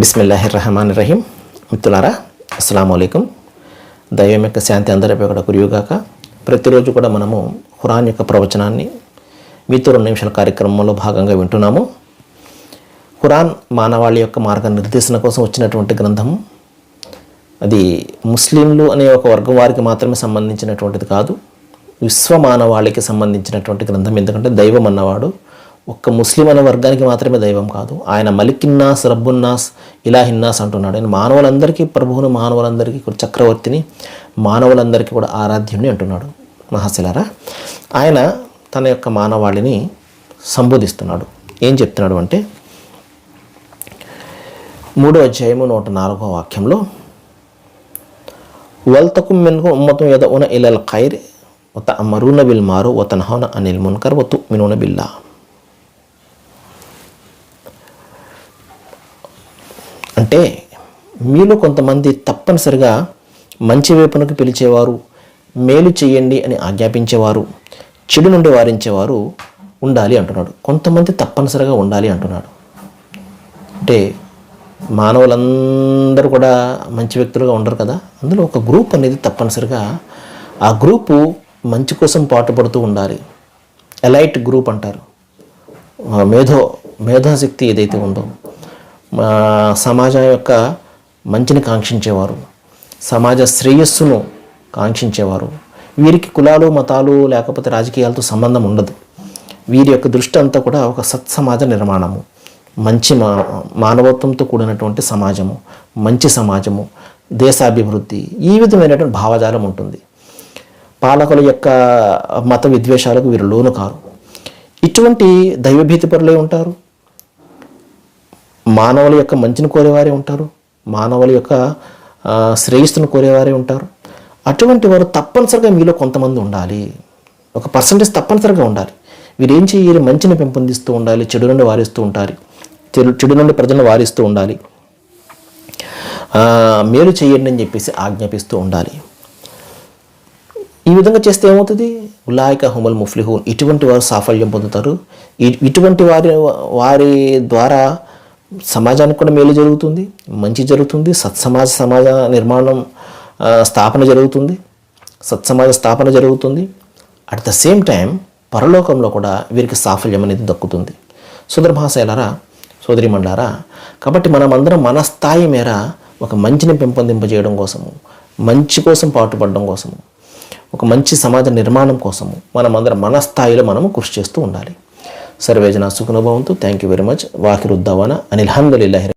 బిస్మిల్లాహిర్రహమానిర్రహీం. మిత్రులారా, అస్సలాము అలైకుం. దైవం యొక్క శాంతి అందరిపై కూడా కురియుగాక. ప్రతిరోజు కూడా మనము ఖురాన్ యొక్క ప్రవచనాన్ని మీతో 2 నిమిషాల కార్యక్రమంలో భాగంగా వింటున్నాము. ఖురాన్ మానవాళి యొక్క మార్గ నిర్దేశన కోసం వచ్చినటువంటి గ్రంథము. అది ముస్లింలు అనే ఒక వర్గం వారికి మాత్రమే సంబంధించినటువంటిది కాదు, విశ్వ మానవాళికి సంబంధించినటువంటి గ్రంథం. ఎందుకంటే దైవం అన్నవాడు ఒక్క ముస్లిం అనే వర్గానికి మాత్రమే దైవం కాదు. ఆయన మలికిన్నాస్, రబ్బున్నాస్, ఇలాహిన్నాస్ అంటున్నాడు. ఆయన మానవులందరికీ ప్రభువును, మానవులందరికీ చక్రవర్తిని, మానవులందరికీ కూడా ఆరాధ్యుని అంటున్నాడు. మహాశిలారా, ఆయన తన యొక్క మానవాళిని సంబోధిస్తున్నాడు. ఏం చెప్తున్నాడు అంటే 3వ అధ్యాయము 104వ వాక్యంలో, వల్తకుం మిన్హుమ్ ఉమ్మతున్ యదఉన ఇలల్ ఖైర్ వ తఅమరున బిల్ మారూఫ్ వ తన్హౌన అనిల్ మున్కర్ వ తుమినూన బిల్లాహ్. అంటే మీలో కొంతమంది తప్పనిసరిగా మంచి వైపునకు పిలిచేవారు, మేలు చేయండి అని ఆజ్ఞాపించేవారు, చెడు నుండి వారించేవారు ఉండాలి అంటున్నాడు. కొంతమంది తప్పనిసరిగా ఉండాలి అంటున్నాడు. అంటే మానవులందరూ కూడా మంచి వ్యక్తులుగా ఉండరు కదా, అందులో ఒక గ్రూప్ అనేది తప్పనిసరిగా ఆ గ్రూపు మంచి కోసం పాటుపడుతూ ఉండాలి. ఎలైట్ గ్రూప్ అంటారు. మేధాశక్తి ఏదైతే ఉందో, సమాజం యొక్క మంచిని కాంక్షించేవారు, సమాజ శ్రేయస్సును కాంక్షించేవారు. వీరికి కులాలు, మతాలు లేకపోతే రాజకీయాలతో సంబంధం ఉండదు. వీరి యొక్క దృష్టి అంతా కూడా ఒక సత్సమాజ నిర్మాణము, మంచి మానవత్వంతో కూడినటువంటి సమాజము, మంచి సమాజము, దేశాభివృద్ధి, ఈ విధమైనటువంటి భావజాలం ఉంటుంది. పాలకుల యొక్క మత విద్వేషాలకు వీరు లోను కారు. ఇటువంటి దైవభీతి పరులే ఉంటారు. మానవుల యొక్క మంచిని కోరేవారే ఉంటారు, మానవుల యొక్క శ్రేయస్సును కోరేవారే ఉంటారు. అటువంటి వారు తప్పనిసరిగా మీలో కొంతమంది ఉండాలి. ఒక పర్సంటేజ్ తప్పనిసరిగా ఉండాలి. వీరేం చేయాలి? మంచిని పెంపొందిస్తూ ఉండాలి, చెడు నుండి వారిస్తూ ఉంటారు, చెడు నుండి ప్రజలను వారిస్తూ ఉండాలి, మేలు చేయండి అని చెప్పేసి ఆజ్ఞాపిస్తూ ఉండాలి. ఈ విధంగా చేస్తే ఏమవుతుంది? ఉలాయిక హుమల్ ముఫ్లిహూన్, ఇటువంటి వారు సాఫల్యం పొందుతారు. ఇటువంటి వారి ద్వారా సమాజానికి కూడా మేలు జరుగుతుంది, మంచి జరుగుతుంది, సమాజ నిర్మాణం స్థాపన జరుగుతుంది, సత్సమాజ స్థాపన జరుగుతుంది. అట్ ద సేమ్ టైం పరలోకంలో కూడా వీరికి సాఫల్యం అనేది దక్కుతుంది. సోదర మహాశయులారా, సోదరిమండలారా, కాబట్టి మనమందరం మన స్థాయి మేర ఒక మంచిని పెంపొందింపజేయడం కోసము, మంచి కోసం పాటుపడడం కోసము, ఒక మంచి సమాజ నిర్మాణం కోసము మనమందరం మన స్థాయిలో మనము కృషి చేస్తూ ఉండాలి. సర్వేజన సుఖనుభవంతో. Thank you very much. వాకిరుద్దవానా అనిల్ హమ్దులిల్లాహి.